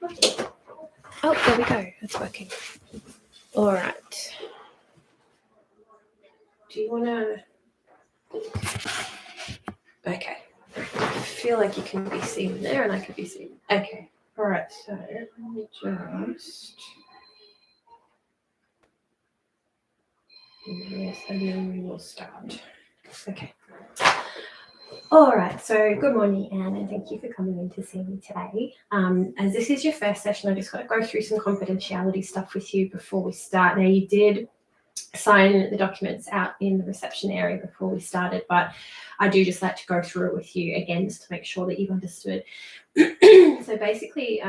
Oh, there we go. It's working. All right. Do you want to... Okay. I feel like you can be seen there and I could be seen. Okay. All right. So let me just... Yes, and then we will start. Okay. All right, so good morning, Anne, and thank you for coming in to see me today. As this is your first session, I just got to go through some confidentiality stuff with you before we start. Now, you did sign the documents out in the reception area before we started, but I do just like to go through it with you again just to make sure that you've understood. So basically,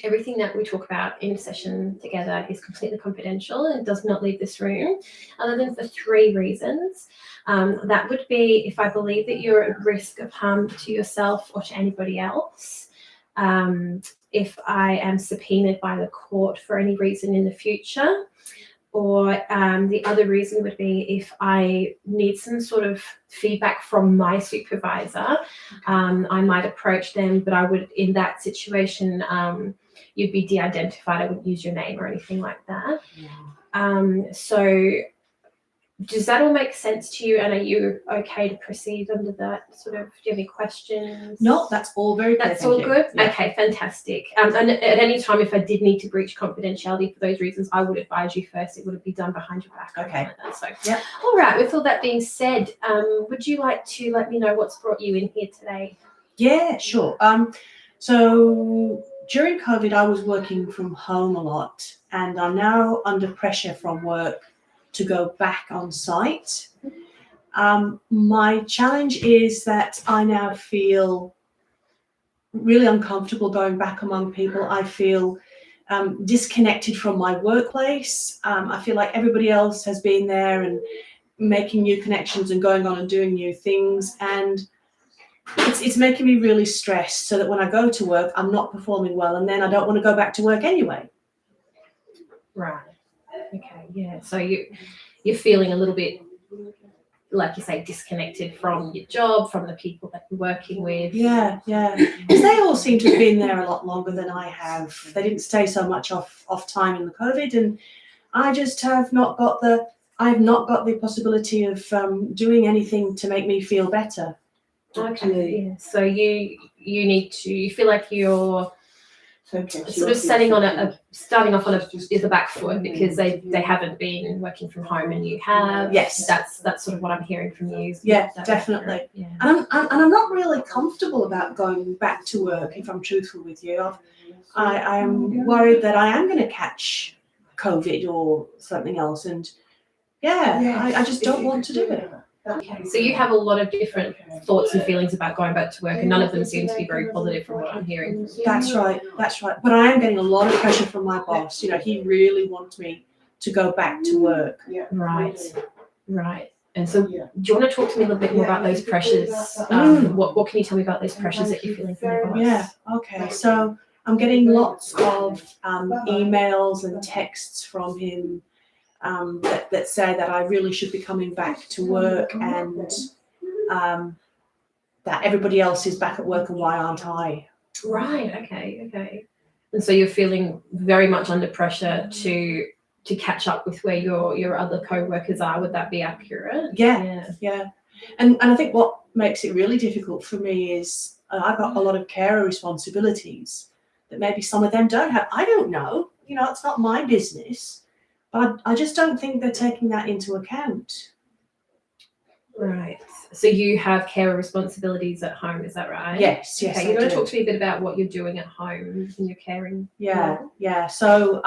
everything that we talk about in session together is completely confidential and does not leave this room, other than for 3 reasons. That would be if I believe that you're at risk of harm to yourself or to anybody else, if I am subpoenaed by the court for any reason in the future, or the other reason would be if I need some sort of feedback from my supervisor. I might approach them, but I would, in that situation, you'd be de-identified. I wouldn't use your name or anything like that. So does that all make sense to you? And are you okay to proceed under that sort of, do you have any questions? No, that's all very clear. That's all good? Yeah. Okay, fantastic. And at any time, if I did need to breach confidentiality for those reasons, I would advise you first. It would be done behind your back. Okay. Like that. So, yeah. All right, with all that being said, would you like to let me know what's brought you in here today? Yeah, sure. So during COVID, I was working from home a lot, and I'm now under pressure from work to go back on site. My challenge is that I now feel really uncomfortable going back among people. I feel disconnected from my workplace. I feel like everybody else has been there and making new connections and going on and doing new things, and it's making me really stressed, so that when I go to work, I'm not performing well, and then I don't want to go back to work anyway. Right. Okay. Yeah. So you're feeling a little bit, like you say, disconnected from your job, from the people that you're working with. Yeah. Because they all seem to have been there a lot longer than I have. They didn't stay so much off time in the COVID, and I just have not got the possibility of doing anything to make me feel better. Okay. Yeah. So you feel like you're sort of starting off on the back foot because they haven't been working from home and you have. Yes. That's sort of what I'm hearing from you. Yeah, definitely. Yeah. And I'm not really comfortable about going back to work, if I'm truthful with you. I am worried that I am going to catch COVID or something else, and I just don't want to do it. Okay, so you have a lot of different thoughts and feelings about going back to work, and none of them seem to be very positive from what I'm hearing. That's right. But I am getting a lot of pressure from my boss. You know, he really wants me to go back to work. Right. And so do you want to talk to me a little bit more about those pressures? What can you tell me about those pressures that you're feeling from your boss? Yeah, okay. So I'm getting lots of emails and texts from him that say that I really should be coming back to work, and that everybody else is back at work and why aren't I? Right, okay. And so you're feeling very much under pressure to catch up with where your other co-workers are. Would that be accurate? Yeah. And I think what makes it really difficult for me is I've got a lot of carer responsibilities that maybe some of them don't have. I don't know. You know, it's not my business. But I just don't think they're taking that into account. Right. So you have carer responsibilities at home, is that right? Yes. Okay, you want to talk to me a bit about what you're doing at home in your caring? Yeah. So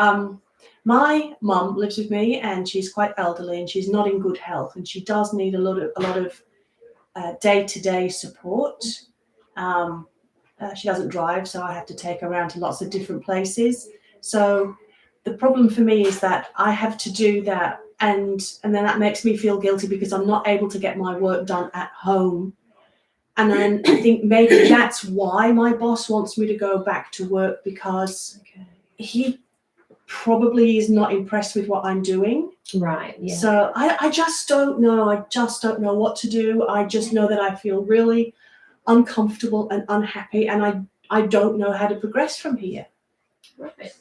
my mum lives with me, and she's quite elderly, and she's not in good health, and she does need a lot of day-to-day support. She doesn't drive, so I have to take her around to lots of different places. So the problem for me is that I have to do that, and then that makes me feel guilty because I'm not able to get my work done at home. And then I think maybe that's why my boss wants me to go back to work, because he probably is not impressed with what I'm doing. Right. Yeah. So I just don't know. I just don't know what to do. I just know that I feel really uncomfortable and unhappy, and I don't know how to progress from here. Right.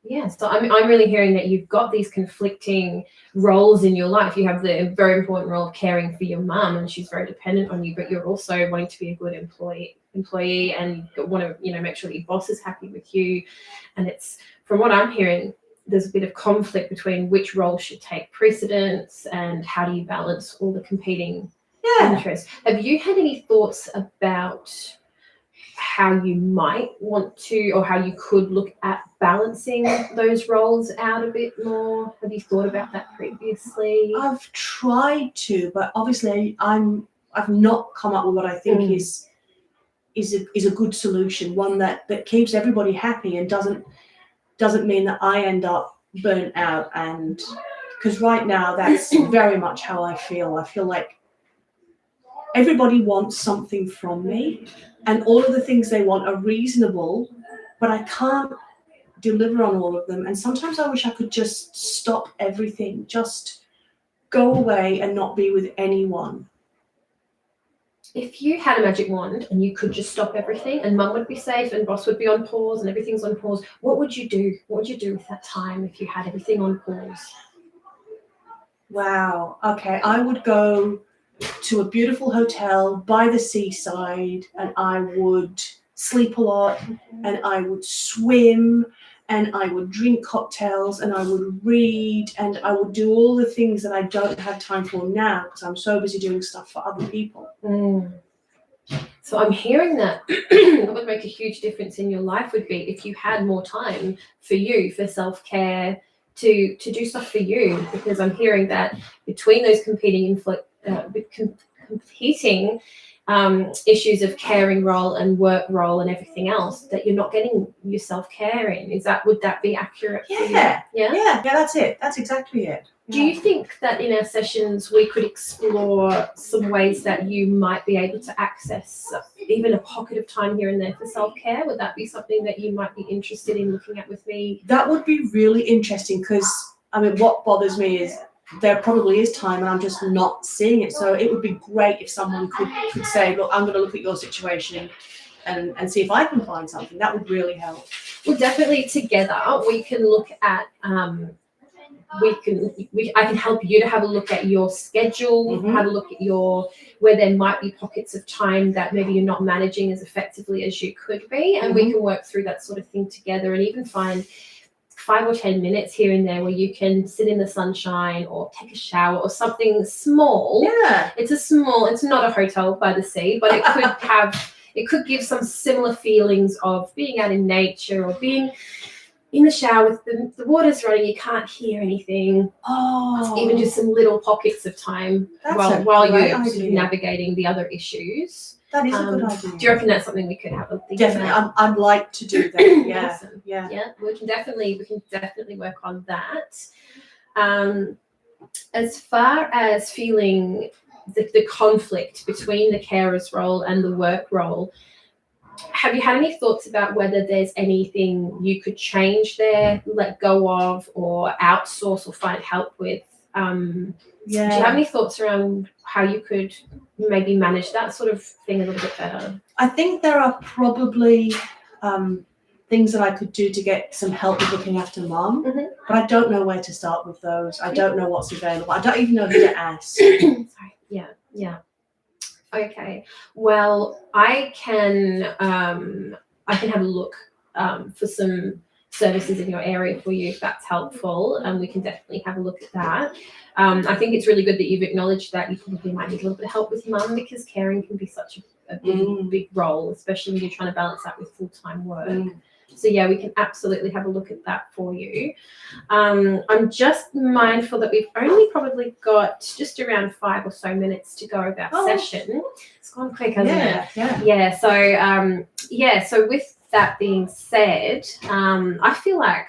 Yeah, so I'm really hearing that you've got these conflicting roles in your life. You have the very important role of caring for your mum, and she's very dependent on you, but you're also wanting to be a good employee and want to, make sure that your boss is happy with you. And it's, from what I'm hearing, there's a bit of conflict between which role should take precedence and how do you balance all the competing interests. Have you had any thoughts about how you might want to, or how you could look at balancing those roles out a bit more? Have you thought about that previously? I've tried to, but obviously I've not come up with what I think is a good solution, one that keeps everybody happy and doesn't mean that I end up burnt out. And because right now that's very much how I feel. I feel like everybody wants something from me, and all of the things they want are reasonable, but I can't deliver on all of them. And sometimes I wish I could just stop everything, just go away and not be with anyone. If you had a magic wand and you could just stop everything, and mum would be safe and boss would be on pause and everything's on pause, what would you do? What would you do with that time if you had everything on pause? Wow. Okay. I would go to a beautiful hotel by the seaside, and I would sleep a lot, and I would swim, and I would drink cocktails, and I would read, and I would do all the things that I don't have time for now because I'm so busy doing stuff for other people. So I'm hearing that what would make a huge difference in your life would be if you had more time for you, for self-care, to do stuff for you, because I'm hearing that between those competing issues of caring role and work role and everything else, that you're not getting your self-care in. Would that be accurate for you? Yeah, that's it. That's exactly it. Do you think that in our sessions we could explore some ways that you might be able to access even a pocket of time here and there for self-care? Would that be something that you might be interested in looking at with me? That would be really interesting, because what bothers me is there probably is time and I'm just not seeing it. So it would be great if someone could say, look, I'm going to look at your situation and see if I can find something. That would really help. Well, definitely together we can look at I can help you to have a look at your schedule, have a look at where there might be pockets of time that maybe you're not managing as effectively as you could be, and we can work through that sort of thing together, and even find 5 or 10 minutes here and there where you can sit in the sunshine or take a shower or something small. Yeah. It's not a hotel by the sea, but it could give some similar feelings of being out in nature or being in the shower with the water's running, you can't hear anything. Even just some little pockets of time while you're navigating the other issues. That is a good idea. Do you reckon that's something we could have a think Definitely. about? I'd like to do that. Yeah. Awesome. Yeah. We can definitely work on that. As far as feeling the conflict between the carer's role and the work role, have you had any thoughts about whether there's anything you could change there, let go of, or outsource or find help with? Do you have any thoughts around how you could maybe manage that sort of thing a little bit better? I think there are probably things that I could do to get some help with looking after mum, but I don't know where to start with those. I don't know what's available. I don't even know who to ask. Sorry. Yeah. Okay. Well, I can have a look for some services in your area for you if that's helpful, and we can definitely have a look at that. I think it's really good that you've acknowledged that you probably might need a little bit of help with mum, because caring can be such a big role, especially when you're trying to balance that with full-time work. So yeah, we can absolutely have a look at that for you. I'm just mindful that we've only probably got just around 5 or so minutes to go of our session. It's gone quick, hasn't it? Yeah. So with that being said, I feel like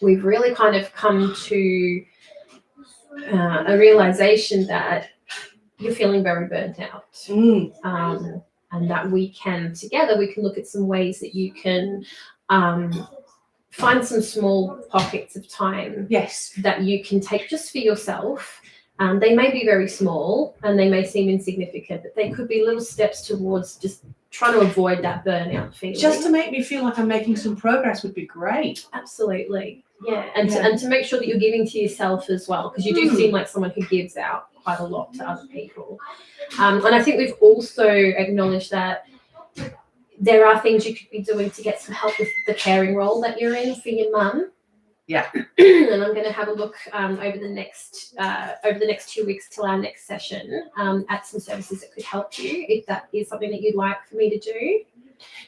we've really kind of come to a realization that you're feeling very burnt out. And that we can look at some ways that you can find some small pockets of time that you can take just for yourself, They may be very small and they may seem insignificant, but they could be little steps towards just trying to avoid that burnout feeling. Just to make me feel like I'm making some progress would be great. Absolutely. Yeah. And to make sure that you're giving to yourself as well, because you do seem like someone who gives out quite a lot to other people. And I think we've also acknowledged that there are things you could be doing to get some help with the caring role that you're in for your mum. Yeah. And I'm going to have a look over the next 2 weeks till our next session at some services that could help you, if that is something that you'd like for me to do.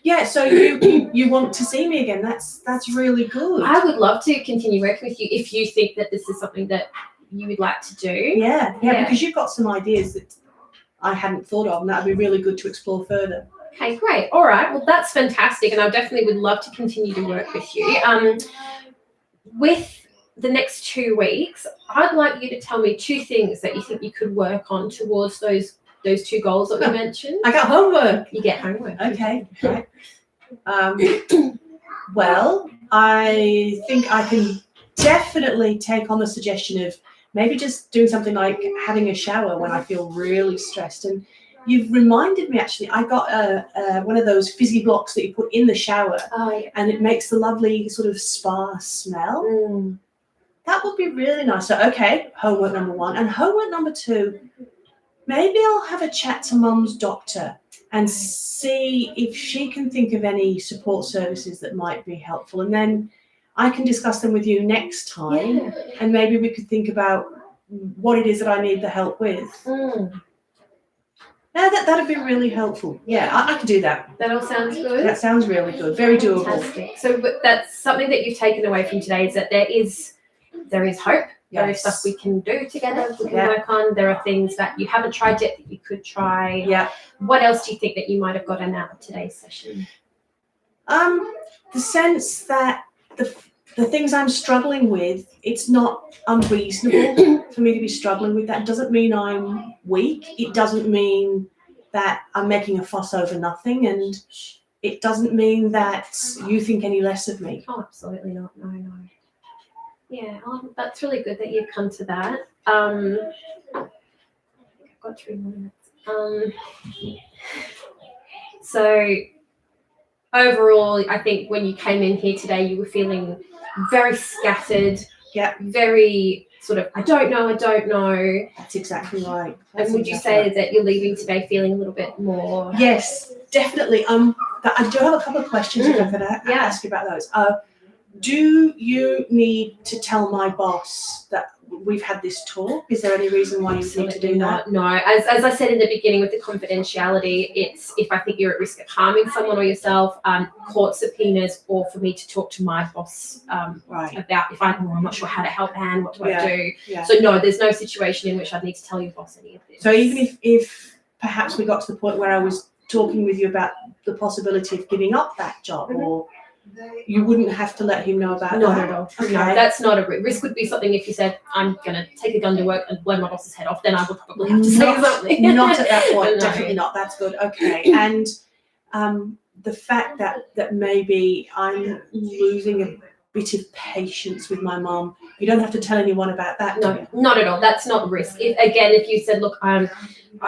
Yeah, so you want to see me again. That's really good. I would love to continue working with you if you think that this is something that you would like to do. Yeah, because you've got some ideas that I hadn't thought of, and that would be really good to explore further. Okay, great. All right. Well, that's fantastic, and I definitely would love to continue to work with you. With the next 2 weeks, I'd like you to tell me 2 things that you think you could work on towards those 2 goals that we mentioned. I got homework. You get homework. Okay. Right. Well, I think I can definitely take on the suggestion of maybe just doing something like having a shower when I feel really stressed. And you've reminded me, actually, I got one of those fizzy blocks that you put in the shower, and it makes the lovely sort of spa smell. That would be really nice. So, okay, homework number 1. And homework number 2, maybe I'll have a chat to Mum's doctor and see if she can think of any support services that might be helpful. And then I can discuss them with you next time, and maybe we could think about what it is that I need the help with. Now that'd be really helpful. Yeah, I could do that. That all sounds good. That sounds really good. Very doable. Fantastic. So that's something that you've taken away from today, is that there is hope. There is stuff we can do together, we can work on. There are things that you haven't tried yet that you could try. Yeah. What else do you think that you might have gotten out of today's session? The sense that the things I'm struggling with, it's not unreasonable for me to be struggling with that. It doesn't mean I'm weak. It doesn't mean that I'm making a fuss over nothing. And it doesn't mean that you think any less of me. Oh, absolutely not. No. Yeah, that's really good that you've come to that. I've got 3 more minutes. So overall, I think when you came in here today, you were feeling very scattered. Yeah. Very sort of, I don't know. That's exactly right. And would you say that you're leaving today feeling a little bit more? Yes, definitely. But I do have a couple of questions if I could ask you about those. Do you need to tell my boss that we've had this talk? Is there any reason why you need to do that? No. As I said in the beginning with the confidentiality, it's if I think you're at risk of harming someone or yourself, court subpoenas, or for me to talk to my boss about if I'm not sure how to help Anne, what do I do? Yeah. So no, there's no situation in which I'd need to tell your boss any of this. So even if perhaps we got to the point where I was talking with you about the possibility of giving up that job, or you wouldn't have to let him know about that? Not at all. Okay. No, that's not a risk. Risk would be something if you said, I'm going to take a gun to work and blow my boss's head off, then I would probably have to say something. Not at that point. No. Definitely not. That's good. Okay. And the fact that maybe I'm losing a bit of patience with my mum, you don't have to tell anyone about that. No, not at all. That's not risk. If you said, look, I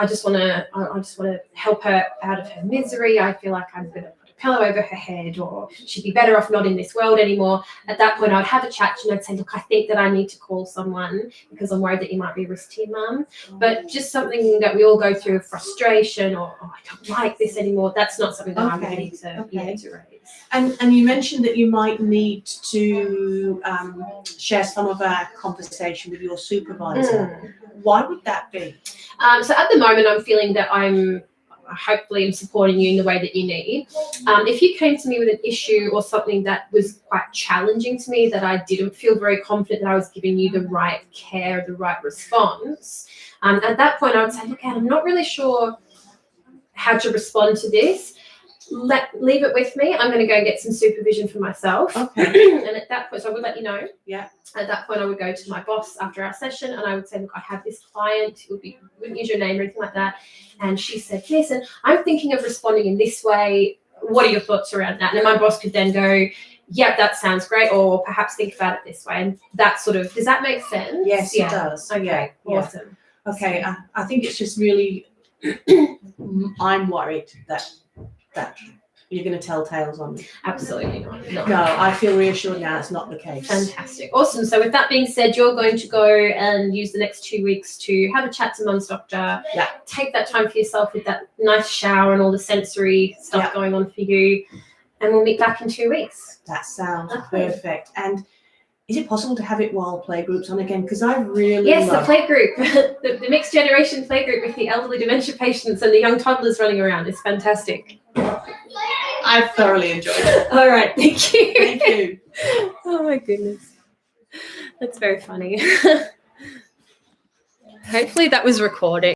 just want to help her out of her misery, I feel like I'm going to put a pillow over her head, or she'd be better off not in this world anymore. At that point, I'd have a chat and I'd say, look, I think that I need to call someone because I'm worried that you might be a risk to your mum. But just something that we all go through, frustration, or I don't like this anymore, that's not something that I'm ready to raise. And you mentioned that you might need to share some of our conversation with your supervisor. Why would that be? So at the moment, I'm feeling that I'm supporting you in the way that you need. If you came to me with an issue or something that was quite challenging to me, that I didn't feel very confident that I was giving you the right care, the right response, at that point I would say, look, Anne, I'm not really sure how to respond to this. Leave it with me. I'm going to go get some supervision for myself. Okay. And at that point, so I would let you know. Yeah. At that point, I would go to my boss after our session and I would say, look, I have this client. Wouldn't use your name or anything like that. And she said this, and I'm thinking of responding in this way. What are your thoughts around that? And then my boss could then go, yeah, that sounds great. Or perhaps think about it this way. And that sort of, does that make sense? Yes, Yeah. it does. Okay, Yeah. awesome. Okay, I think it's just really, I'm worried that you're going to tell tales on me. Absolutely not. No. No, I feel reassured now it's not the case. Fantastic. Awesome. So with that being said, you're going to go and use the next 2 weeks to have a chat to Mum's doctor. Yeah. Take that time for yourself with that nice shower and all the sensory stuff Yeah. going on for you. And we'll meet back in 2 weeks. That sounds Okay. perfect. And is it possible to have it while playgroups on again? Because I really Yes, love the play group, the mixed generation play group with the elderly dementia patients and the young toddlers running around is fantastic. I thoroughly enjoyed it. All right, thank you. Thank you. Oh my goodness. That's very funny. Hopefully that was recording.